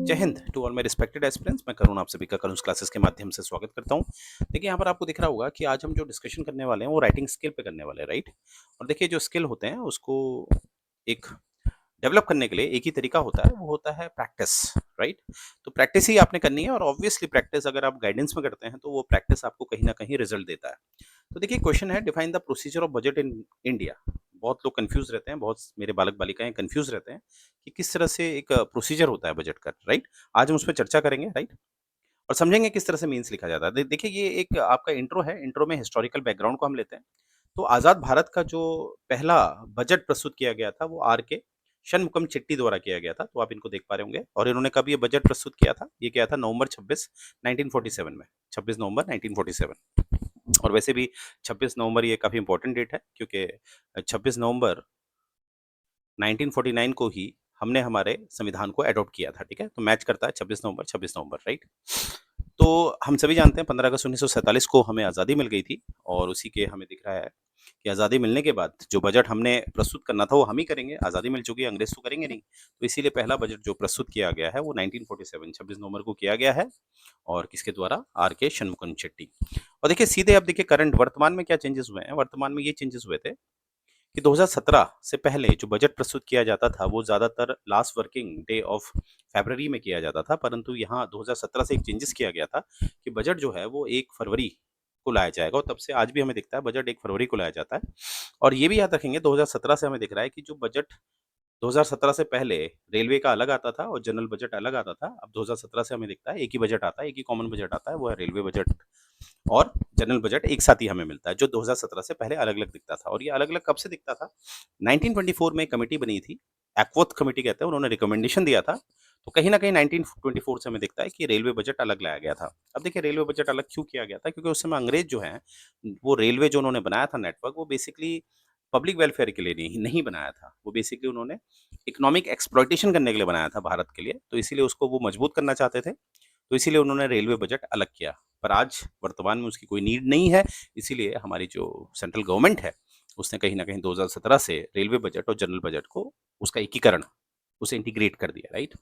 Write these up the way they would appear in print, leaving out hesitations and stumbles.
जय हिंद to all my respected aspirants. मैं करुण आप सभी का करुण क्लासेस के माध्यम से स्वागत करता हूं। देखिए यहाँ पर आपको दिख रहा होगा कि आज हम जो डिस्कशन करने वाले हैं वो राइटिंग स्किल पे करने वाले हैं, राइट। और देखिए जो स्किल होते हैं उसको एक डेवलप करने के लिए एक ही तरीका होता है, वो होता है प्रैक्टिस, राइट। तो प्रैक्टिस ही आपने करनी है और ऑब्वियसली प्रैक्टिस अगर आप गाइडेंस में करते हैं तो वो प्रैक्टिस आपको कहीं ना कहीं रिजल्ट देता है। तो देखिए क्वेश्चन है, define the procedure of budget in India. बहुत लोग कंफ्यूज रहते हैं, बहुत मेरे बालक बालिकाएं कंफ्यूज रहते हैं कि किस तरह से एक प्रोसीजर होता है बजट का, राइट। आज हम उस पर चर्चा करेंगे, राइट। और समझेंगे किस तरह से मीन्स लिखा जाता है। देखिए ये एक आपका इंट्रो है, इंट्रो में हिस्टोरिकल बैकग्राउंड को हम लेते हैं। तो आजाद भारत का जो पहला बजट प्रस्तुत किया गया था वो आर के शनमुखम चिट्टी द्वारा किया गया था। तो आप इनको देख पा रहे होंगे। और इन्होंने कब ये बजट प्रस्तुत किया था? ये किया था नवंबर 26 1947 में, 26 नवंबर 1947। और वैसे भी 26 नवंबर ये काफी इंपॉर्टेंट डेट है, क्योंकि 26 नवंबर 1949 को ही हमने हमारे संविधान को एडॉप्ट किया था, ठीक है। तो मैच करता है 26 नवंबर, राइट। तो हम सभी जानते हैं 15 अगस्त 1947 को हमें आज़ादी मिल गई थी। और उसी के हमें दिख रहा है कि आज़ादी मिलने के बाद जो बजट हमने प्रस्तुत करना था वो हम ही करेंगे। आज़ादी मिल चुकी है, अंग्रेज तो करेंगे नहीं। तो इसीलिए पहला बजट जो प्रस्तुत किया गया है वो 1947 26 नवंबर को किया गया है। और किसके द्वारा? आर के शनमुखम शेट्टी। और देखिए सीधे अब देखिए करंट वर्तमान में क्या चेंजेस हुए हैं। वर्तमान में ये चेंजेस हुए थे कि 2017 से पहले जो बजट प्रस्तुत किया जाता था वो ज़्यादातर last working day of February में किया जाता था, परंतु यहाँ 2017 से एक चेंजेस किया गया था कि बजट जो है वो 1 फरवरी को लाया जाएगा। और तब से आज भी हमें दिखता है बजट 1 फरवरी को लाया जाता है। और ये भी याद रखेंगे 2017 से हमें दिख रहा है कि जो बजट 2017 से पहले रेलवे का अलग आता था और जनरल बजट अलग आता था। अब 2017 से हमें दिखता है एक ही बजट आता है, एक ही कॉमन बजट आता है, वो है रेलवे बजट। और जनरल बजट एक साथ ही हमें मिलता है, जो 2017 से पहले अलग-अलग दिखता था। और ये अलग-अलग कब से दिखता था? 1924 में एक कमिटी बनी थी, एक्वॉथ कमिटी कहते हैं, उन्होंने रिकमेंडेशन दिया था। तो कहीं न कहीं 1924 से हमें दिखता है कि रेलवे बजट अलग लाया गया था। अब देखिए रेलवे बजट अलग क्यों किया गया था? क्योंकि उस समय अंग्रेज जो हैं, वो रेलवे जो उन्होंने बनाया था नेटवर्क, वो बेसिकली पब्लिक वेलफेयर के लिए नहीं बनाया था। वो बेसिकली उन्होंने इकोनॉमिक एक्सप्लॉइटेशन करने के लिए बनाया था भारत के लिए। तो इसीलिए उसको वो मजबूत करना चाहते थे। तो इसीलिए उन्होंने रेलवे बजट अलग किया। पर आज वर्तमान में उसकी कोई नीड नहीं है। इसीलिए हमारी जो सेंट्रल गवर्नमेंट है, उसने कहीं न कहीं 2017 से रेलवे बजट और जनरल बजट को उसका एकीकरण, उसे इंटीग्रेट कर दिया, राइट।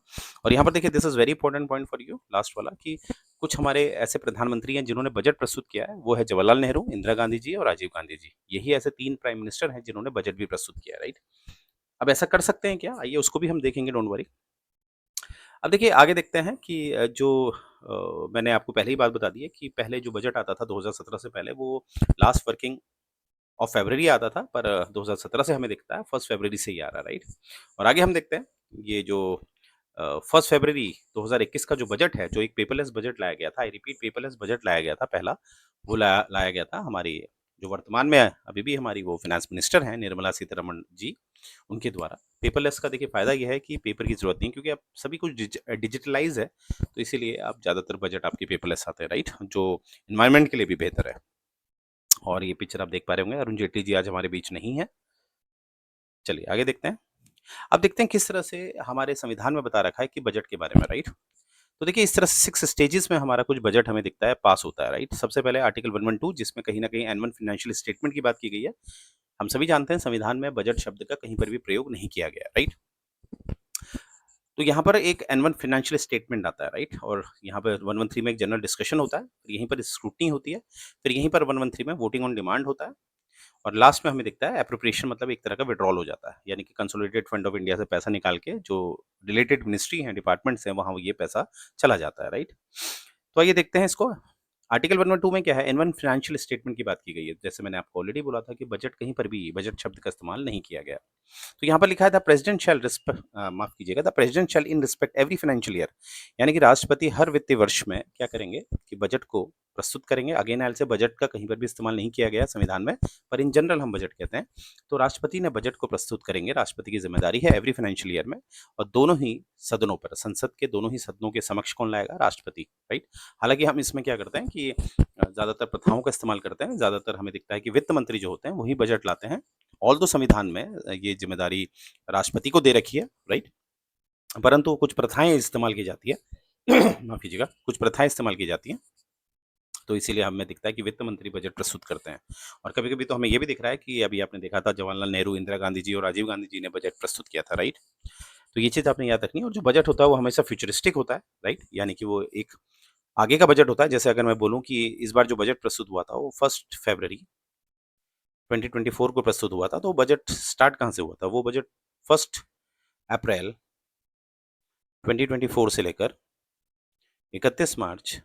और यहाँ पर देखिए this is very important point for you, last वाला, कि कुछ हमारे ऐसे प्रधानमंत्री हैं जिन्होंने बजट प्रस्तुत किया है। वो है जवाहरलाल नेहरू, इंदिरा गांधी जी और राजीव गांधी जी। यही ऐसे 3 प्राइम मिनिस्टर हैं जिन्होंने बजट भी प्रस्तुत किया है, राइट। अब ऐसा कर सकते हैं क्या? आइए उसको भी हम देखेंगे, डोंट वरी। अब देखिए आगे देखते हैं कि मैंने आपको पहले ही बात बता दी है कि पहले जो बजट आता था 2017 से पहले, वो लास्ट वर्किंग ऑफ फरवरी आता था। पर 2017 से हमें दिखता है 1 फरवरी से ही आ रहा है, राइट। और आगे हम देखते हैं ये जो 1 फरवरी 2021 का जो बजट है, जो एक पेपरलेस बजट लाया गया था, आई रिपीट पेपरलेस बजट लाया गया था पहला, वो लाया गया था हमारी जो वर्तमान में अभी भी हमारी वो फाइनेंस मिनिस्टर हैं निर्मला सीतारमण जी, उनके द्वारा। पेपरलेस का देखिए फ़ायदा ये है कि पेपर की ज़रूरत नहीं, क्योंकि अब सभी कुछ डिजिटलाइज़ है। तो इसीलिए आप ज़्यादातर बजट आपके पेपरलेस आते हैं, राइट, जो एनवायरनमेंट के लिए भी बेहतर है। और ये पिक्चर आप देख पा रहे होंगे, अरुण जेटली जी आज हमारे बीच नहीं है। चलिए आगे देखते हैं। अब देखते हैं किस तरह से हमारे संविधान में बता रखा है कि बजट के बारे में, राइट। तो देखिए इस तरह से 6 स्टेजेस में हमारा कुछ बजट हमें दिखता है पास होता है, राइट। सबसे पहले आर्टिकल 112, जिसमें कहीं न कहीं एनुअल फाइनेंशियल स्टेटमेंट की बात की गई है। हम सभी जानते हैं संविधान में बजट शब्द का कहीं पर भी प्रयोग नहीं किया गया, राइट। तो यहाँ पर एक एनुअल फाइनेंशियल स्टेटमेंट आता है, राइट। और यहाँ पर 113 में एक जनरल डिस्कशन होता है, फिर यहीं पर स्क्रूटनी होती है, फिर यहीं पर 113 में वोटिंग ऑन डिमांड होता है। और लास्ट में हमें दिखता है एप्रोप्रिएशन, मतलब एक तरह का विड्रॉल हो जाता है, यानी कि कंसोलिडेटेड फंड ऑफ इंडिया से पैसा निकाल के जो रिलेटेड मिनिस्ट्री हैं, डिपार्टमेंट्स हैं, वहाँ ये पैसा चला जाता है, राइट। तो आइए देखते हैं इसको। आर्टिकल 112 में क्या है? एनुअल फाइनेंशियल स्टेटमेंट की बात की गई है। जैसे मैंने आपको ऑलरेडी बोला था कि बजट कहीं पर भी बजट शब्द का इस्तेमाल नहीं किया गया। तो यहाँ पर लिखा है द प्रेसिडेंट शैल माफ कीजिएगा, the president shell in respect every financial year, यानी कि राष्ट्रपति हर वित्तीय वर्ष में क्या करेंगे कि बजट को प्रस्तुत करेंगे। अगेन एल से बजट का कहीं पर भी इस्तेमाल नहीं किया गया संविधान में, पर इन जनरल हम बजट कहते हैं। तो राष्ट्रपति ने बजट को प्रस्तुत करेंगे, राष्ट्रपति की जिम्मेदारी है एवरी फाइनेंशियल ईयर में। और दोनों ही सदनों पर, संसद के दोनों ही सदनों के समक्ष कौन लाएगा? राष्ट्रपति, राइट। हालांकि हम इसमें क्या करते हैं कि ज्यादातर प्रथाओं का इस्तेमाल करते हैं। ज्यादातर हमें दिखता है कि वित्त मंत्री जो होते हैं वही बजट लाते हैं। ऑल दो संविधान में ये जिम्मेदारी राष्ट्रपति को दे रखी है, राइट। परंतु कुछ प्रथाएं इस्तेमाल की जाती है माफ कीजिएगा, कुछ प्रथाएं इस्तेमाल की जाती हैं। तो इसीलिए हमें दिखता है कि वित्त मंत्री बजट प्रस्तुत करते हैं। और कभी कभी तो हमें यह भी दिख रहा है कि अभी आपने देखा था जवाहरलाल नेहरू, इंदिरा गांधी जी और राजीव गांधी जी ने बजट प्रस्तुत किया था, राइट। तो ये चीज़ आपने याद रखनी है। और जो बजट होता है वो हमेशा फ्यूचरिस्टिक होता है, राइट? यानी कि वो एक आगे का बजट होता है। जैसे अगर मैं बोलूँ कि इस बार जो बजट प्रस्तुत हुआ था वो 1 फरवरी 2024 को प्रस्तुत हुआ था, तो बजट स्टार्ट कहाँ से हुआ था? वो बजट 1 अप्रैल 2024 से लेकर 31 मार्च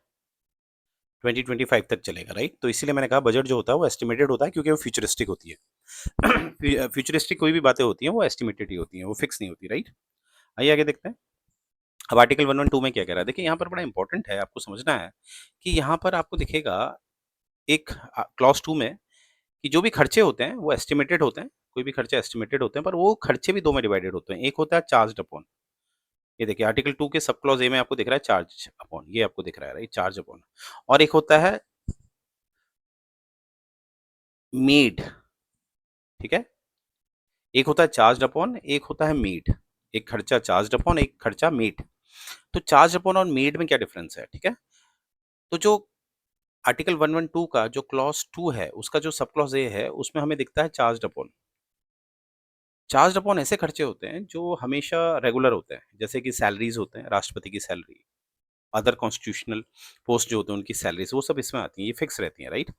2025 तक चलेगा, राइट? तो इसीलिए मैंने कहा बजट जो होता है वो एस्टिमेटेड होता है, क्योंकि वो फ्यूचरिस्टिक होती है। फ्यूचरिस्टिक कोई भी बातें होती हैं वो एस्टिमेटेड ही होती हैं, वो फिक्स नहीं होती, राइट? आइए आगे देखते हैं। अब आर्टिकल 112 में क्या कह रहा है? देखिए यहाँ पर बड़ा इंपॉर्टेंट है, आपको समझना है कि यहाँ पर आपको दिखेगा एक क्लॉज 2 में कि जो भी खर्चे होते हैं वो एस्टिमेटेड होते हैं, कोई भी खर्चे एस्टिमेटेड होते हैं, पर वो खर्चे भी दो में डिवाइडेड होते हैं। एक होता है चार्ज अपॉन, ये देखिए आर्टिकल 2 के सब क्लॉज ए में आपको दिख रहा है चार्ज अपॉन, ये आपको दिख रहा है, राइट? Charge upon. और एक होता है मेड, ठीक है? एक होता है चार्ज अपॉन, एक होता है मेड। एक खर्चा चार्ज अपॉन, एक खर्चा मेड। तो चार्ज अपॉन और मेड में क्या डिफरेंस है, ठीक है? तो जो आर्टिकल 112 का जो क्लॉज 2 है, उसका जो सब क्लॉज ए है, उसमें हमें दिखता है चार्ज अपॉन। चार्ज अपॉन ऐसे खर्चे होते हैं जो हमेशा रेगुलर होते हैं, जैसे कि सैलरीज होते हैं, राष्ट्रपति की सैलरी, अदर कॉन्स्टिट्यूशनल पोस्ट जो होते हैं उनकी सैलरीज, वो सब इसमें आती हैं, ये फिक्स रहती हैं, राइट?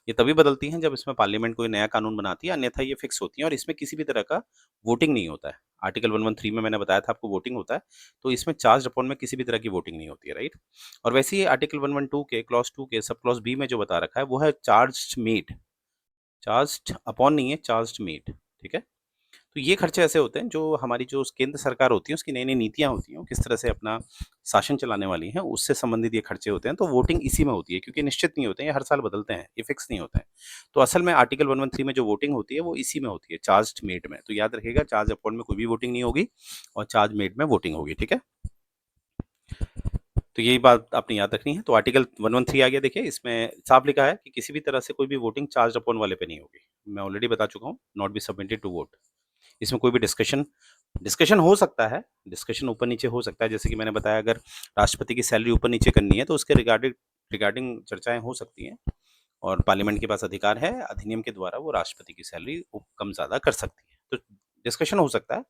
ये तभी बदलती हैं जब इसमें पार्लियामेंट कोई नया कानून बनाती है, अन्यथा ये फिक्स होती हैं और इसमें किसी भी तरह का वोटिंग नहीं होता है। आर्टिकल 113 में मैंने बताया था आपको वोटिंग होता है, तो इसमें चार्ज अपॉन में किसी भी तरह की वोटिंग नहीं होती है, राइट? और वैसे ही आर्टिकल 112 के क्लॉज 2 के सब क्लॉज बी में जो बता रखा है वो है चार्ज मेड, चार्ज अपॉन नहीं है, चार्ज मेड, ठीक है? तो ये खर्चे ऐसे होते हैं जो हमारी जो केंद्र सरकार होती है उसकी नई नई नीतियां होती हैं, वो किस तरह से अपना शासन चलाने वाली हैं, उससे संबंधित ये खर्चे होते हैं। तो वोटिंग इसी में होती है, क्योंकि निश्चित नहीं होते हैं, ये हर साल बदलते हैं, ये फिक्स नहीं होते हैं। तो असल में आर्टिकल 113 में जो वोटिंग होती है वो इसी में होती है, चार्ज मेड में। तो याद रखिएगा चार्ज अपॉन में कोई भी वोटिंग नहीं होगी और चार्ज मेड में वोटिंग होगी, ठीक है? तो यही बात आपने याद रखनी है। तो आर्टिकल 113 आ गया, देखिए इसमें साफ लिखा है कि किसी भी तरह से कोई भी वोटिंग चार्ज अपॉन वाले पे नहीं होगी। मैं ऑलरेडी बता चुका हूँ, not be submitted to vote. इसमें कोई भी डिस्कशन डिस्कशन हो सकता है, डिस्कशन ऊपर नीचे हो सकता है। जैसे कि मैंने बताया, अगर राष्ट्रपति की सैलरी ऊपर नीचे करनी है तो उसके रिगार्डिंग रिगार्डिंग चर्चाएं हो सकती हैं, और पार्लियामेंट के पास अधिकार है, अधिनियम के द्वारा वो राष्ट्रपति की सैलरी कम ज़्यादा कर सकती है। तो डिस्कशन हो सकता है,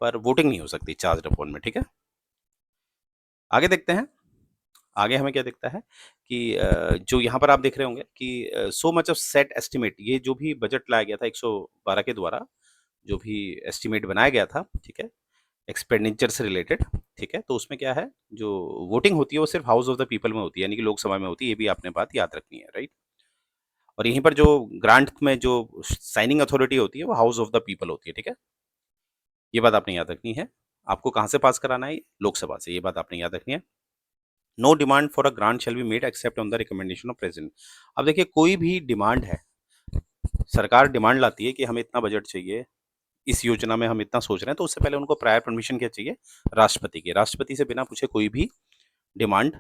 पर वोटिंग नहीं हो सकती चार्ज अपॉन में, ठीक है? आगे देखते हैं। आगे हमें क्या दिखता है कि जो यहाँ पर आप देख रहे होंगे कि so much of set estimate, ये जो भी बजट लाया गया था 112 के द्वारा, जो भी एस्टिमेट बनाया गया था, ठीक है, एक्सपेंडिचर से रिलेटेड, ठीक है, तो उसमें क्या है, जो वोटिंग होती है वो सिर्फ हाउस ऑफ द पीपल में होती है, यानी कि लोकसभा में होती है। ये भी आपने बात याद रखनी है, राइट? और यहीं पर जो ग्रांट में जो साइनिंग अथॉरिटी होती है वो हाउस ऑफ द पीपल होती है, ठीक है? ये बात आपने याद रखनी है। आपको कहाँ से पास कराना है? लोकसभा से, ये बात आपने याद रखनी है। No demand for a grant shall be made except on the recommendation of president. अब देखिए कोई भी डिमांड है, सरकार डिमांड लाती है कि हमें इतना बजट चाहिए, इस योजना में हम इतना सोच रहे हैं, तो उससे पहले उनको प्रायर परमिशन क्या चाहिए? राष्ट्रपति की। राष्ट्रपति से बिना पूछे कोई भी डिमांड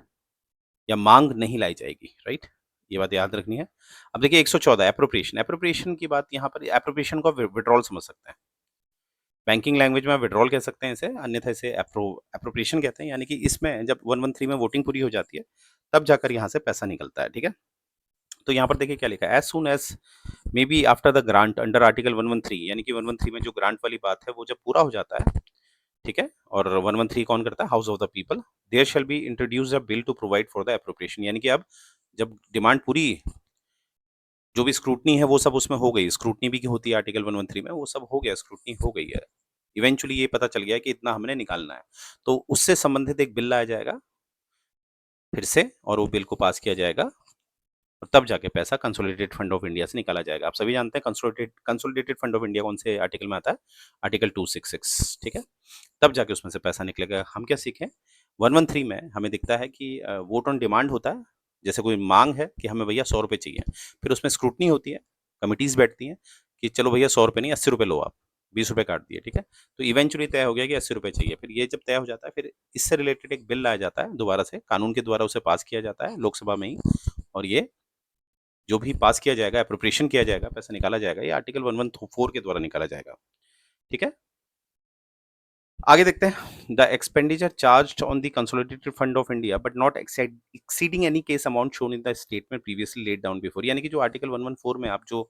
या मांग नहीं लाई जाएगी, राइट? ये बात याद रखनी है। अब देखिए 114 एप्रोप्रिएशन, एप्रोप्रिएशन की बात यहाँ पर, एप्रोप्रिएशन को विड्रॉल समझ सकते हैं, बैंकिंग लैंग्वेज में विड्रॉल कह सकते हैं इसे, अन्यथा इसे एप्रोप्रिएशन कहते हैं। यानी कि इसमें जब 113 में वोटिंग पूरी हो जाती है तब जाकर यहाँ से पैसा निकलता है, ठीक है? तो यहाँ पर देखिए क्या लिखा है, as soon as may be after the grant under article 113, यानी कि 113 में जो ग्रांट वाली बात है वो जब पूरा हो जाता है, ठीक है, और 113 कौन करता है? House of the people. There shall be introduce a bill to provide for the appropriation, यानी कि अब जब डिमांड पूरी, जो भी स्क्रूटनी है वो सब उसमें हो गई, स्क्रूटनी भी की होती है आर्टिकल 113 में, वो सब हो गया, स्क्रूटनी हो गई है, इवेंचुअली ये पता चल गया कि इतना हमने निकालना है, तो उससे संबंधित एक बिल लाया जाएगा फिर से, और वो बिल को पास किया जाएगा, और तब जाके पैसा कंसोलिडेटेड फंड ऑफ इंडिया से निकाला जाएगा। आप सभी जानते हैं कंसोलिडेटेड फंड ऑफ इंडिया कौन से आर्टिकल में आता है? आर्टिकल 266, ठीक है? तब जाके उसमें से पैसा निकलेगा। हम क्या सीखें, 113 में हमें दिखता है कि वोट ऑन डिमांड होता है, जैसे कोई मांग है कि हमें भैया 100 रुपये चाहिए, फिर उसमें स्क्रूटनी होती है, कमिटीज बैठती हैं कि चलो भैया 100 रुपये नहीं, 80 रुपये लो आप, 20 रुपये काट दिए, ठीक है? तो इवेंचुअली तय हो गया कि 80 रुपये चाहिए। फिर ये जब तय हो जाता है, फिर इससे रिलेटेड एक बिल लाया जाता है, दोबारा से कानून के द्वारा उसे पास किया जाता है लोकसभा में ही, और ये जो भी पास किया जाएगा, अप्रोप्रिएशन किया जाएगा, पैसा निकाला जाएगा, ये आर्टिकल 114 के द्वारा निकाला जाएगा, ठीक है? आगे देखते हैं। The expenditure charged on the consolidated fund of India but not exceeding any case amount shown in the statement previously laid down before, यानी कि जो आर्टिकल 114 में आप जो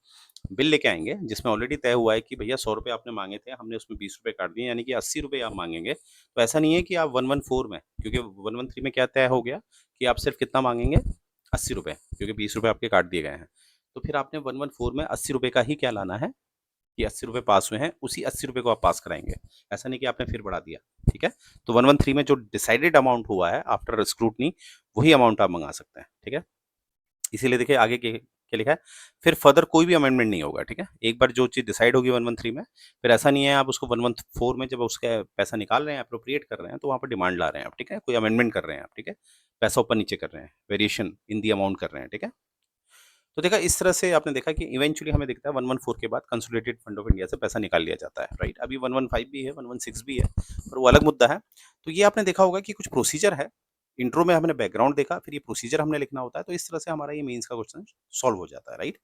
बिल लेके आएंगे जिसमें ऑलरेडी तय हुआ है कि भैया 100 रुपये आपने मांगे थे, हमने उसमें 20 रुपये काट दिए, यानी कि 80 रुपये आप मांगेंगे, तो ऐसा नहीं है कि आप 114 में, क्योंकि 113 में क्या तय हो गया कि आप सिर्फ कितना मांगेंगे, 80 रुपये, क्योंकि 20 रुपये आपके काट दिए गए हैं। तो फिर आपने 114 में 80 रुपये का ही क्या लाना है कि 80 रुपये पास हुए हैं, उसी 80 रुपये को आप पास कराएंगे। ऐसा नहीं कि आपने फिर बढ़ा दिया। ठीक है, तो 113 में जो डिसाइडेड अमाउंट हुआ है आफ्टर स्क्रूटनी, वही अमाउंट आप मंगा सकते हैं। ठीक है, इसीलिए देखिए आगे क्या लिखा है, फिर फर्दर कोई भी अमेंडमेंट नहीं होगा। ठीक है, एक बार जो चीज़ डिसाइड होगी 113 में, फिर ऐसा नहीं है आप उसको 114 में जब उसका पैसा निकाल रहे हैं, अप्रोप्रिएट कर रहे हैं, तो वहाँ पर डिमांड ला रहे हैं आप। ठीक है, कोई अमेंडमेंट कर रहे हैं आप। ठीक है, पैसा ऊपर नीचे कर रहे हैं, वेरिएशन इन दी अमाउंट कर रहे हैं। ठीक है, तो देखा इस तरह से आपने देखा कि इवेंचुअली हमें दिखता है 114 के बाद कंसोलिडेटेड फंड ऑफ इंडिया से पैसा निकाल लिया जाता है। राइट, अभी 115 भी है, 116 भी है, पर वो अलग मुद्दा है। तो ये आपने देखा होगा कि कुछ प्रोसीजर है। इंट्रो में हमने बैकग्राउंड देखा, फिर ये प्रोसीजर हमने लिखना होता है, तो इस तरह से हमारा ये मेंस का क्वेश्चन सॉल्व हो जाता है। राइट,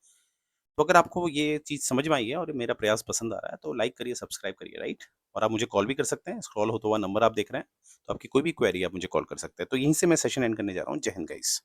तो अगर आपको ये चीज़ समझ में आई है और मेरा प्रयास पसंद आ रहा है, तो लाइक करिए, सब्सक्राइब करिए। राइट, और आप मुझे कॉल भी कर सकते हैं, स्क्रॉल होता हुआ नंबर आप देख रहे हैं, तो आपकी कोई भी क्वेरी आप मुझे कॉल कर सकते हैं। तो यहीं से मैं सेशन एंड करने जा रहा हूँ। जय हिंद गाइस।